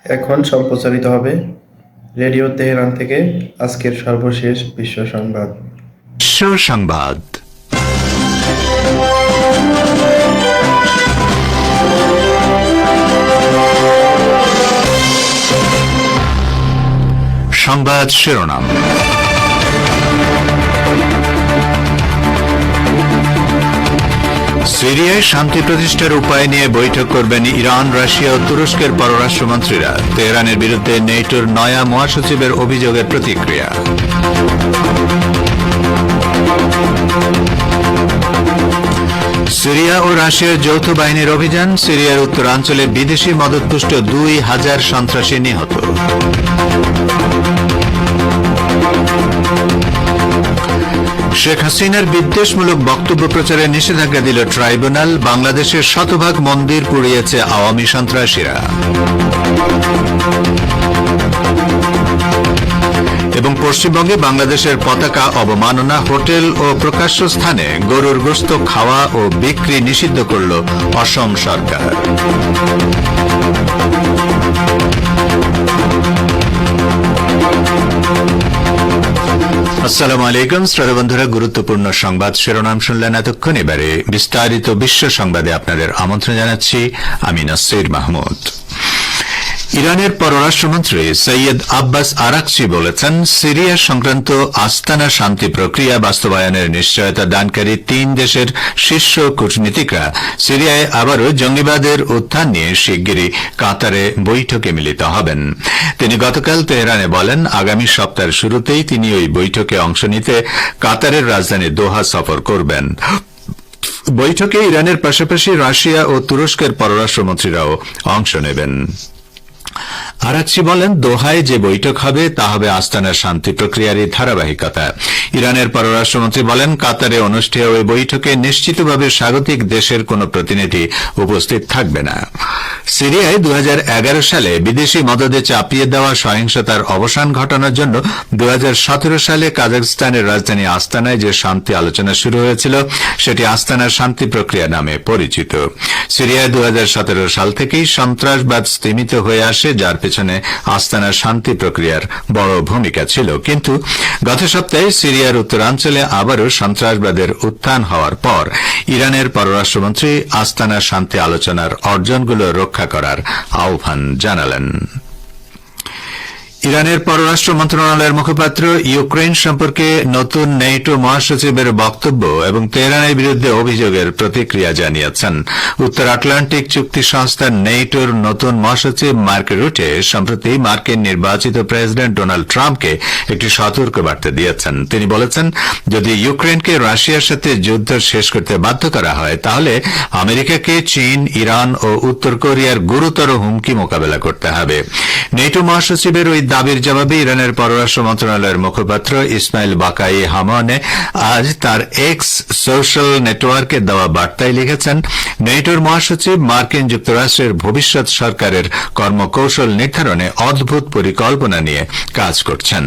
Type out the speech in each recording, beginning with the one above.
এখন সম্প্রচারিত হবে রেডিও তেহরান থেকে আজকের সর্বশেষ বিশ্ব সংবাদ। সংবাদ সংবাদ শিরোনাম। সিরিয়ায় শান্তি প্রতিষ্ঠার উপায় নিয়ে বৈঠক করবেন ইরান, রাশিয়া ও তুরস্কের পররাষ্ট্রমন্ত্রীরা। তেহরানের বিরুদ্ধে নেটোর নয়া মহাসচিবের অভিযোগের প্রতিক্রিয়া। সিরিয়া ও রাশিয়ার যৌথ বাহিনীর অভিযান। সিরিয়ার উত্তরাঞ্চলে বিদেশি মদতপুষ্ট 2000 সন্ত্রাসী নিহত। শেখ হাসিনার বিদ্বেষমূলক বক্তব্য প্রচারে নিষেধাজ্ঞা দিল ট্রাইব্যুনাল। বাংলাদেশের শতভাগ মন্দির পুড়িয়েছে আওয়ামী সন্ত্রাসীরা। এবং পশ্চিমবঙ্গে বাংলাদেশের পতাকা অবমাননা, হোটেল ও প্রকাশ্য স্থানে গরুর গোশত খাওয়া ও বিক্রি নিষিদ্ধ করল অসম সরকার। আসসালামু আলাইকুম শ্রোতা বন্ধুরা, গুরুত্বপূর্ণ সংবাদ শিরোনাম শুনলেন এতক্ষণ। এবারে বিস্তারিত বিশ্ব সংবাদে আপনাদের আমন্ত্রণ জানাচ্ছি আমি নাসির মাহমুদ। ইরানের পররাষ্ট্রমন্ত্রী সৈয়দ আব্বাস আরাকচি বলেছেন, সিরিয়া সংক্রান্ত আস্তানা শান্তি প্রক্রিয়া বাস্তবায়নের নিশ্চয়তা দানকারী 3 দেশের শীর্ষ কূটনীতিকরা সিরিয়ায় আবারও জঙ্গিবাদের উত্থান নিয়ে শিগগিরই কাতারে বৈঠকে মিলিত হবেন। তিনি গতকাল তেহরানে বলেন, আগামী সপ্তাহের শুরুতেই তিনি ওই বৈঠকে অংশ নিতে কাতারের রাজধানী দোহা সফর করবেন। বৈঠকে ইরানের পাশাপাশি রাশিয়া ও তুরস্কের পররাষ্ট্রমন্ত্রীরাও অংশ নেবেন। আরাকচি বলেন, দোহায় যে বৈঠক হবে তা হবে আস্তানার শান্তি প্রক্রিয়ারই ধারাবাহিকতা। ইরানের পররাষ্ট্রমন্ত্রী বলেন, কাতারে অনুষ্ঠেয় ওই বৈঠকে নিশ্চিতভাবে স্বাগতিক দেশের কোন প্রতিনিধি উপস্থিত থাকবে না। সিরিয়ায় 2011 সালে বিদেশি মদদে চাপিয়ে দেওয়া সহিংসতার অবসান ঘটানোর জন্য 2017 সালে কাজাখস্তানের রাজধানী আস্তানায় যে শান্তি আলোচনা শুরু হয়েছিল সেটি আস্তানার শান্তি প্রক্রিয়া নামে পরিচিত। সিরিয়ায় 2017 সাল থেকেই সন্ত্রাসবাদ স্তীমিত হয়ে আসে, যার পেছনে আস্তানার শান্তি প্রক্রিয়ার বড় ভূমিকা ছিল। কিন্তু গত সপ্তাহে সিরিয়ার উত্তরাঞ্চলে আবারও সন্ত্রাসবাদের উত্থান হওয়ার পর ইরানের পররাষ্ট্রমন্ত্রী আস্তানার শান্তি আলোচনার অর্জনগুলো রক্ষা করার আহ্বান জানালেন। ইরানের পররাষ্ট্র মন্ত্রণালয়ের মুখপাত্র ইউক্রেন সম্পর্কে নতুন নেটো মহাসচিবের বক্তব্য এবং তেহরানের বিরুদ্ধে অভিযোগের প্রতিক্রিয়া জানিয়েছেন। উত্তর আটলান্টিক চুক্তি সংস্থা নেটোর নতুন মহাসচিব মার্ক রুটে সম্প্রতি মার্কিন নির্বাচিত প্রেসিডেন্ট ডোনাল্ড ট্রাম্পকে একটি সতর্কবার্তা দিয়েছেন। তিনি বলেছেন, যদি ইউক্রেনকে রাশিয়ার সাথে যুদ্ধ শেষ করতে বাধ্য করা হয় তাহলে আমেরিকাকে চীন, ইরান ও উত্তর কোরিয়ার গুরুতর হুমকি মোকাবেলা করতে হবে। নেটো মহাসচিবের ওই দাবির জবাবে ইরানের পররাষ্ট্র মন্ত্রণালয়ের মুখপাত্র ইসমাইল বাকাই হামানে আজ তার এক্স সোশ্যাল নেটওয়ার্কে দেওয়া বার্তায় লিখেছেন, নেটোর মহাসচিব মার্কিন যুক্তরাষ্ট্রের ভবিষ্যৎ সরকারের কর্মকৌশল নির্ধারণে অদ্ভুত পরিকল্পনা নিয়ে কাজ করছেন।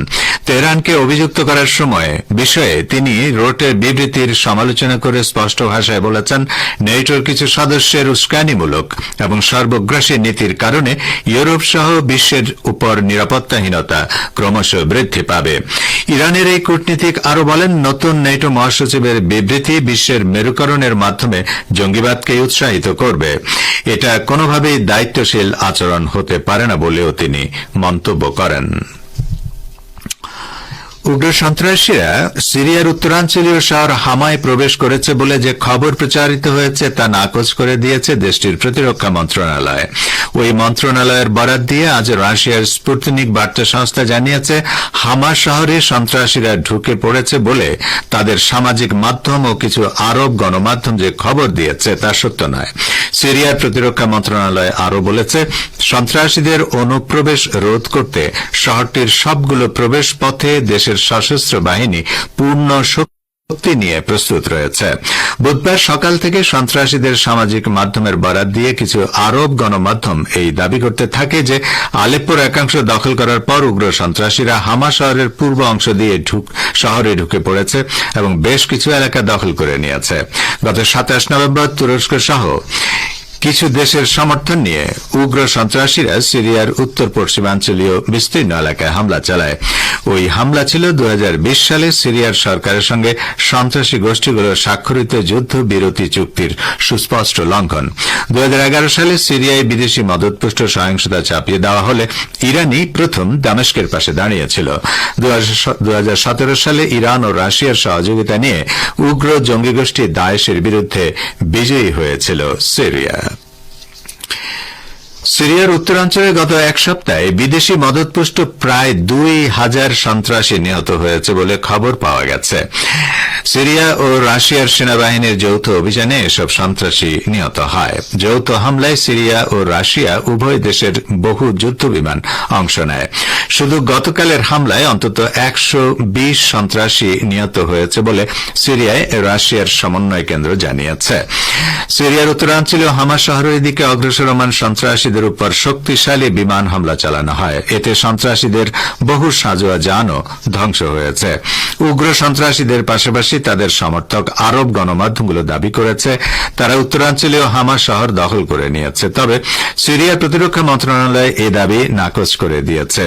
তেহরানকে অভিযুক্ত করার সময় বিষয়ে তিনি রোটের বিবৃতির সমালোচনা করে স্পষ্ট ভাষায় বলেছেন, নেটোর কিছু সদস্যের উস্কানিমূলক এবং সর্বগ্রাসী নীতির কারণে ইউরোপ সহ বিশ্বের উপর নিরাপত্তাহীনতা ক্রমশ বৃদ্ধি পাবে। ইরানের এই কূটনীতিক আরও বলেন, নতুন নেটো মহাসচিবের বিবৃতি বিশ্বের মেরুকরণের মাধ্যমে জঙ্গিবাদকে উৎসাহিত করবে। এটা কোনোভাবেই দায়িত্বশীল আচরণ হতে পারে না বলেও তিনি মন্তব্য করেন। উগ্র সন্ত্রাসীরা সিরিয়ার উত্তরাঞ্চলীয় শহর হামায় প্রবেশ করেছে বলে যে খবর প্রচারিত হয়েছে তা নাকচ করে দিয়েছে দেশটির প্রতিরক্ষা মন্ত্রণালয়। ওই মন্ত্রণালয়ের বরাত দিয়ে আজ রাশিয়ার স্পুটনিক বার্তা সংস্থা জানিয়েছে, হামা শহরে সন্ত্রাসীরা ঢুকে পড়েছে বলে তাদের সামাজিক মাধ্যম ও কিছু আরব গণমাধ্যম যে খবর দিয়েছে তা সত্য নয়। সিরিয়ার প্রতিরক্ষা মন্ত্রণালয় আরও বলেছে, সন্ত্রাসীদের অনুপ্রবেশ রোধ করতে শহরটির সবগুলো প্রবেশ পথে দেশের সশস্ত্র বাহিনী পূর্ণ শক্তি নিয়ে প্রস্তুত রয়েছে। বুধবার সকাল থেকে সন্ত্রাসীদের সামাজিক মাধ্যমের বরাত দিয়ে কিছু আরব গণমাধ্যম এই দাবি করতে থাকে যে আলেপ্পোর একাংশ দখল করার পর উগ্র সন্ত্রাসীরা হামা শহরের পূর্ব অংশ দিয়ে শহরে ঢুকে পড়েছে এবং বেশ কিছু এলাকা দখল করে নিয়েছে। গত 27 নভেম্বর তুরস্ক সহ কিছু দেশের সমর্থন নিয়ে উগ্র সন্ত্রাসীরা সিরিয়ার উত্তর পশ্চিমাঞ্চলীয় বিস্তীর্ণ এলাকায় হামলা চালায়। ওই হামলা ছিল 2020 সালে সিরিয়ার সরকারের সঙ্গে সন্ত্রাসী গোষ্ঠীগুলোর স্বাক্ষরিত যুদ্ধবিরতি চুক্তির সুস্পষ্ট লঙ্ঘন। 2011 সালে সিরিয়ায় বিদেশি মদতপুষ্ট সহিংসতা চাপিয়ে দেওয়া হলে ইরানই প্রথম দামেস্কের পাশে দাঁড়িয়েছিল। 2017 সালে ইরান ও রাশিয়ার সহযোগিতা নিয়ে উগ্র জঙ্গি গোষ্ঠী দায়েশের বিরুদ্ধে বিজয়ী হয়েছিল সিরিয়া। সিরিয়ার উত্তরাঞ্চলে গত এক সপ্তাহে বিদেশি মদতপুষ্ট প্রায় 2000 সন্ত্রাসী নিহত হয়েছে বলে খবর পাওয়া গেছে। সিরিয়া ও রাশিয়ার সেনাবাহিনীর যৌথ অভিযানে এসব সন্ত্রাসী নিহত হয়। যৌথ হামলায় সিরিয়া ও রাশিয়া উভয় দেশের বহু যুদ্ধবিমান অংশ নেয়। শুধু গতকালের হামলায় অন্তত 120 সন্ত্রাসী নিহত হয়েছে বলে সিরিয়ায় রাশিয়ার সমন্বয় কেন্দ্র জানিয়েছে। সিরিয়ার উত্তরাঞ্চলীয় হামা শহরের দিকে অগ্রসরমান সন্ত্রাসীদের উপর শক্তিশালী বিমান হামলা চালানো হয়। এতে সন্ত্রাসীদের বহু সাঁজোয়া যানও ধ্বংস হয়েছে। উগ্র সন্ত্রাসীদের পাশাপাশি তাদের সমর্থক আরব গণমাধ্যমগুলো দাবি করেছে তারা উত্তরাঞ্চলীয় হামা শহর দখল করে নিয়েছে। তবে সিরিয়ার প্রতিরক্ষা মন্ত্রণালয় এ দাবি নাকচ করে দিয়েছে।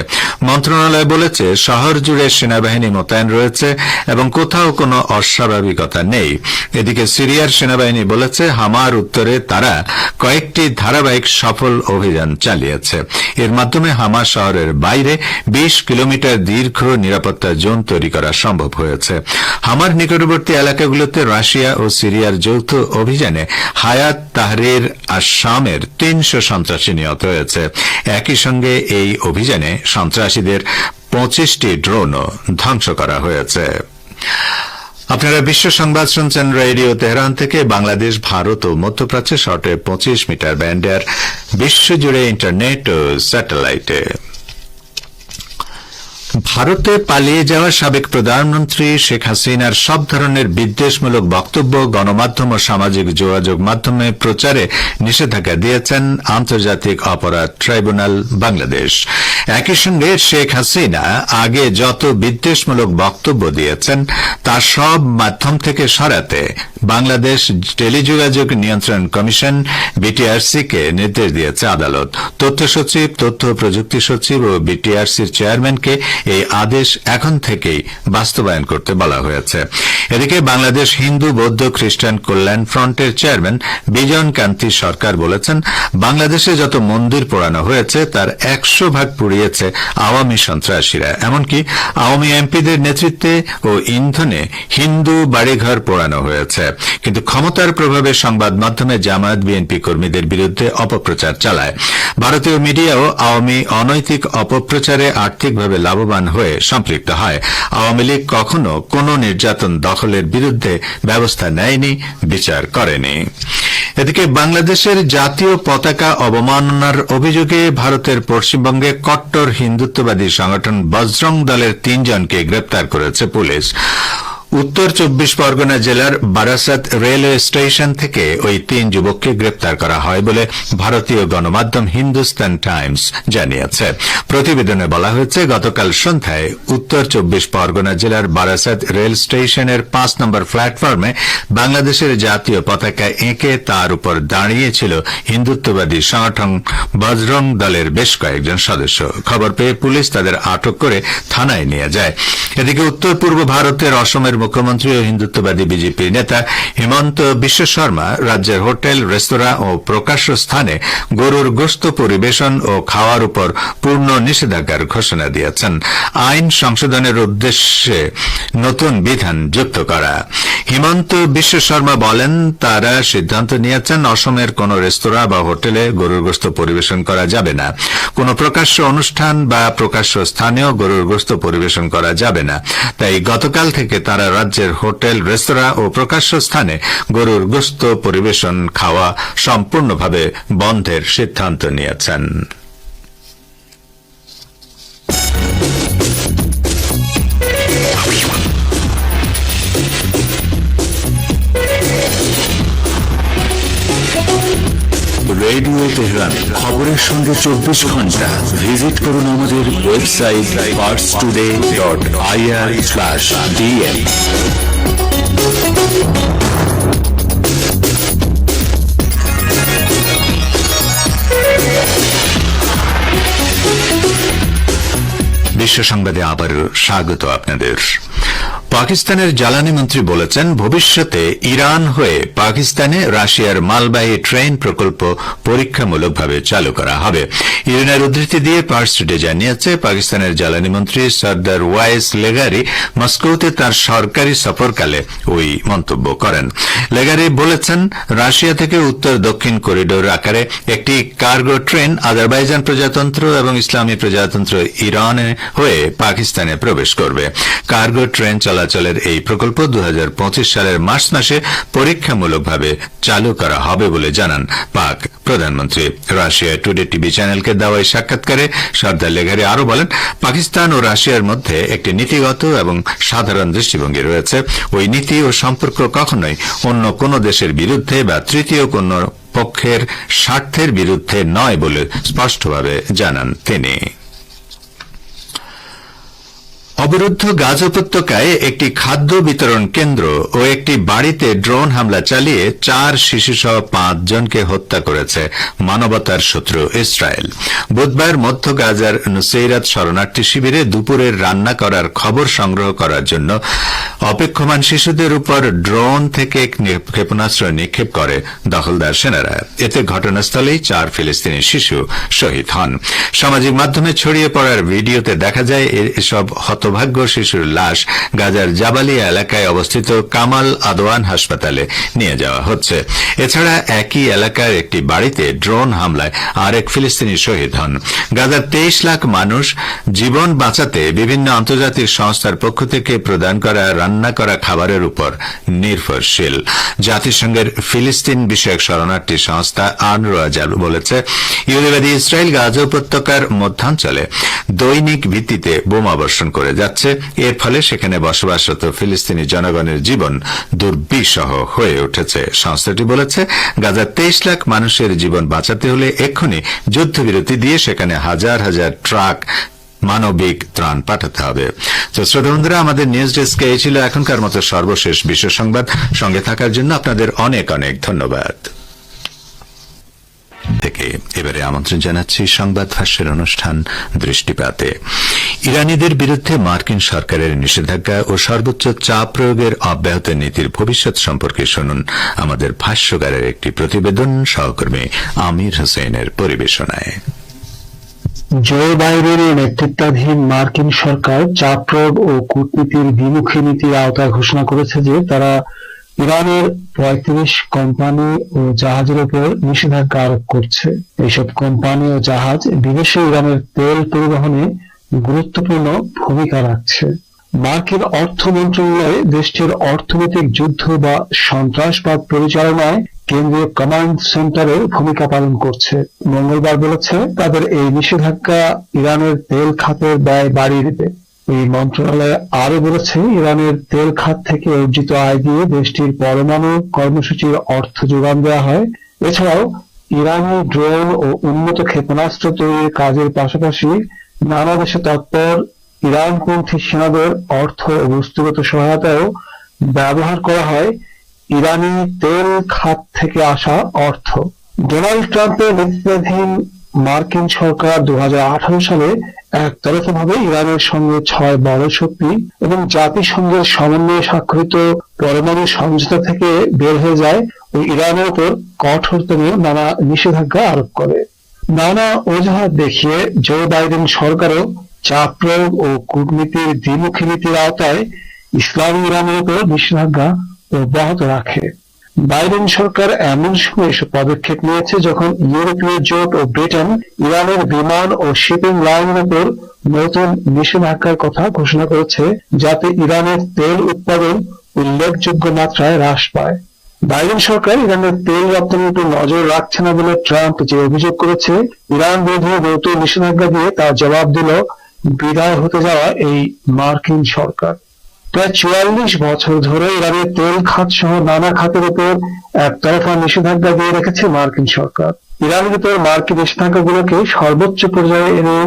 মন্ত্রণালয় বলেছে শহর জুড়ে সেনাবাহিনী মোতায়েন রয়েছে এবং কোথাও কোনো অস্বাভাবিকতা নেই। এদিকে সিরিয়ার সেনাবাহিনী বলেছে হামার উত্তরে তারা কয়েকটি ধারাবাহিক সফল অভিযান চালিয়েছে। এর মাধ্যমে হামা শহরের বাইরে 20 কিলোমিটার দীর্ঘ নিরাপত্তা জোন তৈরি করা সম্ভব হয়েছে। হামার নিকটবর্তী এলাকাগুলোতে রাশিয়া ও সিরিয়ার যৌথ অভিযানে হায়াত তাহরির আশ-শামের 300 সন্ত্রাসী নিহত হয়েছে। একই সঙ্গে এই অভিযানে সন্ত্রাসীদের 25টি ড্রোনও ধ্বংস করা হয়েছে। আপনারা বিশ্ব সংবাদ শুনছেন রেডিও তেহরান থেকে। বাংলাদেশ, ভারত ও মধ্যপ্রাচ্যে শর্টে 25 মিটার ব্যান্ডের বিশ্বজুড়ে ইন্টারনেট ও স্যাটেলাইটে। ভারতে পালিয়ে যাওয়া সাবেক প্রধানমন্ত্রী শেখ হাসিনার সব ধরনের বিদ্বেষমূলক বক্তব্য গণমাধ্যম ও সামাজিক যোগাযোগ মাধ্যমে প্রচারে নিষেধাজ্ঞা দিয়েছেন আন্তর্জাতিক অপরাধ ট্রাইব্যুনাল বাংলাদেশ। একই সঙ্গে শেখ হাসিনা আগে যত বিদ্বেষমূলক বক্তব্য দিয়েছেন তা সব মাধ্যম থেকে সরাতে বাংলাদেশ টেলিযোগাযোগ নিয়ন্ত্রণ কমিশন বিটিআরসি-কে নির্দেশ দিয়েছে আদালত। তথ্য সচিব, তথ্য প্রযুক্তি সচিব ও বিটিআরসির চেয়ারম্যানকে এই আদেশ এখন থেকেই বাস্তবায়ন করতে বলা হয়েছে। এদিকে বাংলাদেশ হিন্দু, বৌদ্ধ, খ্রিস্টান কল্যাণ ফ্রন্টের চেয়ারম্যান বিজন কান্তি সরকার বলেছেন বাংলাদেশে যত মন্দির পোড়ানো হয়েছে তার 100% পুড়িয়েছে আওয়ামী সন্ত্রাসীরা। এমনকি আওয়ামী এমপিদের নেতৃত্বে ও ইন্ধনে হিন্দু বাড়িঘর পোড়ানো হয়েছে। কিন্তু ক্ষমতার প্রভাবে সংবাদ মাধ্যমে জামায়াত বিএনপি কর্মীদের বিরুদ্ধে অপপ্রচার চালায়। ভারতীয় মিডিয়াও আওয়ামী অনৈতিক অপপ্রচারে আর্থিকভাবে লাভবান হয়ে সম্পৃক্ত হয়। আওয়ামী লীগ কখনো কোনো নির্যাতন দখলের বিরুদ্ধে ব্যবস্থা নেয়নি, বিচার করেনি। এদিকে বাংলাদেশের জাতীয় পতাকা অবমাননার অভিযোগে ভারতের পশ্চিমবঙ্গে কট্টর হিন্দুত্ববাদী সংগঠন বজরং দলের 3 জনকে গ্রেপ্তার করেছে পুলিশ। উত্তর 24 পরগনা জেলার বারাসাত রেলওয়ে স্টেশন থেকে ওই 3 যুবককে গ্রেপ্তার করা হয় বলে ভারতীয় গণমাধ্যম হিন্দুস্তান টাইমস জানিয়েছে। প্রতিবেদনে বলা হয়েছে গতকাল সন্ধ্যায় উত্তর 24 পরগনা জেলার বারাসাত রেল স্টেশনের 5 নম্বর প্ল্যাটফর্মে বাংলাদেশের জাতীয় পতাকা এঁকে তার উপর দাঁড়িয়েছিল হিন্দুত্ববাদী সংগঠন বজরং দলের বেশ কয়েকজন সদস্য। খবর পেয়ে পুলিশ তাদের আটক করে থানায় নিয়ে যায়। এদিকে উত্তর পূর্ব ভারতের অসমের মুখ্যমন্ত্রী ও হিন্দুত্ববাদী বিজেপি নেতা হিমন্ত বিশ্ব শর্মা রাজ্যের হোটেল, রেস্তোরাঁ ও প্রকাশ্য স্থানে গরুর গোশত পরিবেশন ও খাওয়ার উপর পূর্ণ নিষেধাজ্ঞার ঘোষণা দিয়েছেন। আইন সংশোধনের উদ্দেশ্যে নতুন বিধান যুক্ত করা। হিমন্ত বিশ্ব শর্মা বলেন তারা সিদ্ধান্ত নিয়েছেন অসমের কোন রেস্তোরাঁ বা হোটেলে গরুর গোশত পরিবেশন করা যাবে না। কোন প্রকাশ্য অনুষ্ঠান বা প্রকাশ্য স্থানেও গরুর গোশত পরিবেশন করা যাবে না। তাই গতকাল থেকে তারা রাজ্যের হোটেল, রেস্তোরাঁ ও প্রকাশ্য স্থানে গরুর গোশত পরিবেশন খাওয়া সম্পূর্ণভাবে বন্ধের সিদ্ধান্ত নিয়েছেন। রেডিও তেহরান, খবরের সঙ্গে 24 ঘন্টা। ভিজিট করুন আমাদের ওয়েবসাইট parstoday.ir/dn। বিশ্ব সংবাদে আবারও স্বাগত আপনাদের। পাকিস্তানের জ্বালানি মন্ত্রী বলেছেন, ভবিষ্যতে ইরান হয়ে পাকিস্তানে রাশিয়ার মালবাহী ট্রেন প্রকল্প পরীক্ষামূলকভাবে চালু করা হবে। ইরানের উদ্ধৃতি দিয়ে পার্স টুডে জানিয়েছে, পাকিস্তানের জ্বালানি মন্ত্রী সর্দার ওয়াইস লেগারি মস্কোতে তার সরকারি সফরকালে ওই মন্তব্য করেন। লেগারি বলেছেন, রাশিয়া থেকে উত্তর দক্ষিণ করিডোর আকারে একটি কার্গো ট্রেন আজারবাইজান প্রজাতন্ত্র এবং ইসলামী প্রজাতন্ত্র ইরানে হয়ে পাকিস্তানে প্রবেশ করবে। কার্গো ট্রেন চলাচলের এই প্রকল্প 2025 সালের মার্চ মাসে পরীক্ষামূলকভাবে চালু করা হবে বলে জানান পাক প্রধানমন্ত্রী। রাশিয়া টুডে টিভি চ্যানেলকে দেওয়া এই সাক্ষাৎকারে সর্দার লেগারি আরও বলেন, পাকিস্তান ও রাশিয়ার মধ্যে একটি নীতিগত এবং সাধারণ দৃষ্টিভঙ্গি রয়েছে। ওই নীতি ও সম্পর্ক কখনোই অন্য কোনো দেশের বিরুদ্ধে বা তৃতীয় কোনো পক্ষের স্বার্থের বিরুদ্ধে নয় বলে স্পষ্টভাবে জানান তিনি। অবরুদ্ধ গাজা উপত্যকায় একটি খাদ্য বিতরণ কেন্দ্র ও একটি বাড়িতে ড্রোন হামলা চালিয়ে 4 শিশুসহ 5 জনকে হত্যা করেছে মানবতার শত্রু ইসরায়েল। বুধবার মধ্য গাজার নুসেইরাত শরণার্থী শিবিরে দুপুরের রান্না করার খবর সংগ্রহ করার জন্য অপেক্ষমান শিশুদের উপর ড্রোন থেকে ক্ষেপণাস্ত্র নিক্ষেপ করে দখলদার সেনারা। এতে ঘটনাস্থলেই 4 ফিলিস্তিনি শিশু শহীদ হন। সামাজিক মাধ্যমে ছড়িয়ে পড়ার ভিডিওতে দেখা যায় এসব হতভাগ্য শিশুর লাশ গাজার জাবালিয়া এলাকায় অবস্থিত কামাল আদওয়ান হাসপাতালে নিয়ে যাওয়া হচ্ছে। এছাড়া একই এলাকার একটি বাড়িতে ড্রোন হামলায় আরেক ফিলিস্তিনি শহীদ হন। গাজার 23 লাখ মানুষ জীবন বাঁচাতে বিভিন্ন আন্তর্জাতিক সংস্থার পক্ষ থেকে প্রদান করা রান্না করা খাবারের উপর নির্ভরশীল। জাতিসংঘের ফিলিস্তিন বিষয়ক শরণার্থী সংস্থা আনরোয়া বলেছে, ইহুদিবাদী ইসরায়েল গাজা উপত্যকার মধ্যাঞ্চলে দৈনিক ভিত্তিতে বোমা বর্ষণ করে যাচ্ছে। এর ফলে সেখানে বসবাসরত ফিলিস্তিনি জনগণের জীবন দুর্বিষহ হয়ে উঠেছে। সংস্থাটি বলেছে, গাজার 23 লাখ মানুষের জীবন বাঁচাতে হলে এক্ষুনি যুদ্ধবিরতি দিয়ে সেখানে হাজার হাজার ট্রাক মানবিক ত্রাণ পাঠাতে হবে। তো শ্রোতা বন্ধুরা, আমাদের নিউজ ডেস্কে এই ছিল এখনকার মতো সর্বশেষ বিশ্ব সংবাদ। সঙ্গে থাকার জন্য আপনাদের অনেক অনেক ধন্যবাদ। থেকে এবারে আমন্ত্রণ জানাচ্ছি সংবাদ ভাষ্যের অনুষ্ঠান দৃষ্টিপাতে। ইরানিদের বিরুদ্ধে মার্কিন সরকারের নিষেধাজ্ঞা ও সর্বোচ্চ চাপ প্রয়োগের অব্যাহত নীতির ভবিষ্যৎ সম্পর্কে শুনুন আমাদের ভাষ্যকারের একটি প্রতিবেদন, সহকর্মী আমির হোসেনের পরিবেশনায়। জো বাইডেনের নেতৃত্বাধীন মার্কিন সরকার চাপ প্রয়োগ ও কূটনীতির দ্বিমুখী নীতির আওতায় ঘোষণা করেছে যে তারা ইরানের 35 কোম্পানি ও জাহাজের উপর নিষেধাজ্ঞা আরোপ করছে। এইসব কোম্পানি ও জাহাজ বিদেশে ইরানের তেল পরিবহনে গুরুত্বপূর্ণ ভূমিকা রাখছে। মার্কিন অর্থ মন্ত্রণালয় দেশটির অর্থনৈতিক যুদ্ধ বা সন্ত্রাসবাদ পরিচালনায় কেন্দ্রীয় কমান্ড সেন্টারের ভূমিকা পালন করছে। মঙ্গলবার বলেছে, তাদের এই নিষেধাজ্ঞা ইরানের তেল খাতের ব্যয় বাড়িয়ে দেবে। এই মন্ত্রণালয় আরো বলেছে, ইরানের তেল খাত থেকে অর্জিত আয় দিয়ে দেশটির পরমাণু কর্মসূচির অর্থ যোগান দেওয়া হয়। এছাড়াও ইরানি ড্রোন ও উন্নত ক্ষেপণাস্ত্র তৈরির কাজের পাশাপাশি নানা দেশে তৎপর ইরানপন্থী সেনাদের অর্থ ও বস্তুগত সহায়তায়ও ব্যবহার করা হয় ইরানি তেল খাত থেকে আসা অর্থ। ডোনাল্ড ট্রাম্পের নেতৃত্বাধীন মার্কিন সরকার 2018 সালে একতরফাভাবে ইরানের সঙ্গে 6 বড় শক্তি এবং জাতিসংঘের সমন্বয়ে স্বাক্ষরিত পরমাণু সমঝোতা থেকে বের হয়ে যায় ও ইরানের উপর কঠোরতম নানা নিষেধাজ্ঞা আরোপ করে। নানা অজুহাত দেখিয়ে জো বাইডেন সরকারও চাপ প্রয়োগ ও কূটনীতির দ্বিমুখী নীতির আওতায় ইসলামী ইরানের উপর নিষেধাজ্ঞা অব্যাহত রাখে। বাইডেন সরকার এমন সময় এসব পদক্ষেপ নিয়েছে যখন ইউরোপীয় জোট ও ব্রিটেন ইরানের বিমান ও শিপিং লাইনের উপর নতুন নিষেধাজ্ঞার কথা ঘোষণা করেছে, যাতে ইরানের তেল উৎপাদন উল্লেখযোগ্য মাত্রায় হ্রাস পায়। বাইডেন সরকার ইরানের তেল রপ্তানির উপর নজর রাখছে না বলে ট্রাম্প যে অভিযোগ করেছে, ইরান বিরোধী নতুন নিষেধাজ্ঞা দিয়ে তার জবাব দিল বিদায় হতে যাওয়া এই মার্কিন সরকার। প্রায় 44 বছর ধরে ইরানের তেল খাত সহ নানা খাতের উপর একতরফা নিষেধাজ্ঞা দিয়ে রেখেছে মার্কিন সরকার। ইরানের উপর মার্কিন নিষেধাজ্ঞাগুলোকে সর্বোচ্চ পর্যায়ে এনে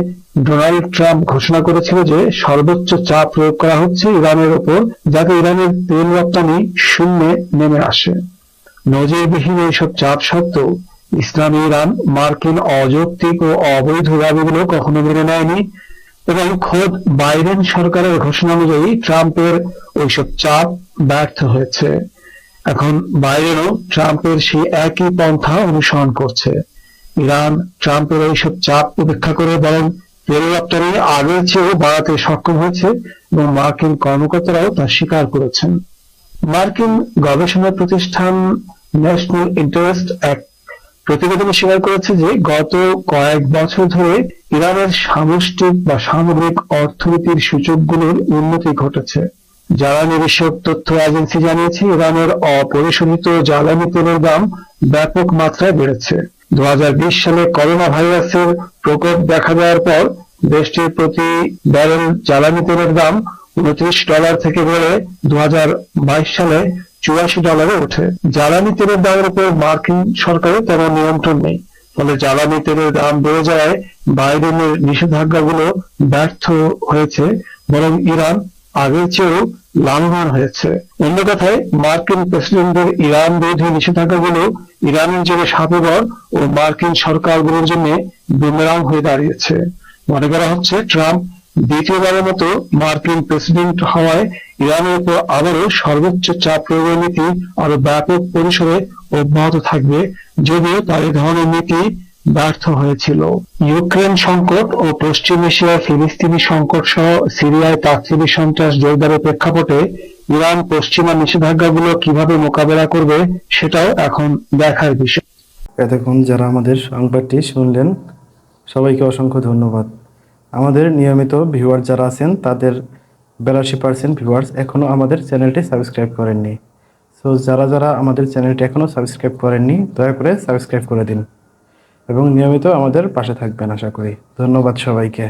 ডোনাল্ড ট্রাম্প ঘোষণা করেছিল যে সর্বোচ্চ চাপ প্রয়োগ করা হচ্ছে ইরানের উপর, যাতে ইরানের তেল রপ্তানি শূন্যে নেমে আসে। নজিরবিহীন এইসব চাপ সত্ত্বেও ইসলামী ইরান মার্কিন অযৌক্তিক ও অবৈধ দাবিগুলো কখনো মেনে নেয়নি। এবং খোদ বাইডেন সরকারের ঘোষণা অনুযায়ী ট্রাম্পের ওইসব চাপ ব্যর্থ হয়েছে। এখন বাইডেনও ট্রাম্পের সেই একই পন্থা অনুসরণ করছে। ইরান ট্রাম্পের ওইসব চাপ উপেক্ষা করে বরং তেল রপ্তানি আগের চেয়েও বাড়াতে সক্ষম হয়েছে এবং মার্কিন কর্মকর্তারাও তা স্বীকার করেছেন। মার্কিন গবেষণা প্রতিষ্ঠান ন্যাশনাল ইন্টারেস্ট এক প্রতিবেদনে স্বীকার করেছে যে গত কয়েক বছর ধরে ইরানের সামগ্রিক অর্থনীতির সূচকগুলোর উন্নতি ঘটেছে। জ্বালানি বিষয়ক তথ্য এজেন্সি জানিয়েছে ইরানের অপরিশোধিত জ্বালানি তেলের দাম ব্যাপক মাত্রায় বেড়েছে। 2020 সালে করোনা ভাইরাসের প্রকোপ দেখা দেওয়ার পর দেশটির প্রতি ব্যারেল জ্বালানি তেলের দাম $29 থেকে বেড়ে 2022 সালে $84 ওঠে। জ্বালানি তেলের দামের উপর মার্কিন সরকারের তেমন নিয়ন্ত্রণ নেই, ফলে জ্বালানি তেলের দাম বেড়ে যাওয়ায় বাইডেনের নিষেধাজ্ঞাগুলো ব্যর্থ হয়েছে, বরং ইরান আগের চেয়েও লাভবান হয়েছে। অন্য কথায় মার্কিন প্রেসিডেন্টের ইরান বিরোধী নিষেধাজ্ঞাগুলো ইরানের জন্য সাপেবর ও মার্কিন সরকারগুলোর জন্য বুমেরাং হয়ে দাঁড়িয়েছে। মনে করা হচ্ছে ট্রাম্প দ্বিতীয়বারের মতো মার্কিন প্রেসিডেন্ট হওয়ায় ইরানের উপর আবারও সর্বোচ্চ চাপ প্রয়োগের নীতি আরো ব্যাপক পরিসরে অব্যাহত থাকবে, যদিও তার এই ধরনের নীতি ব্যর্থ হয়েছিল। ইউক্রেন সংকট ও পশ্চিম এশিয়ায় ফিলিস্তিনি সংকট সহ সিরিয়ায় তাচ্ছিল্য সন্ত্রাস জোরদারের প্রেক্ষাপটে ইরান পশ্চিমা নিষেধাজ্ঞাগুলো কিভাবে মোকাবেলা করবে সেটাও এখন দেখার বিষয়। এতক্ষণ যারা আমাদের সংবাদটি শুনলেন সবাইকে অসংখ্য ধন্যবাদ। আমাদের নিয়মিত ভিউয়ার যারা আছেন তাদের 82% ভিউয়ার্স এখনও আমাদের চ্যানেলটি সাবস্ক্রাইব করেননি। সো যারা আমাদের চ্যানেলটি এখনও সাবস্ক্রাইব করেননি দয়া করে সাবস্ক্রাইব করে দিন এবং নিয়মিত আমাদের পাশে থাকবেন আশা করি। ধন্যবাদ সবাইকে।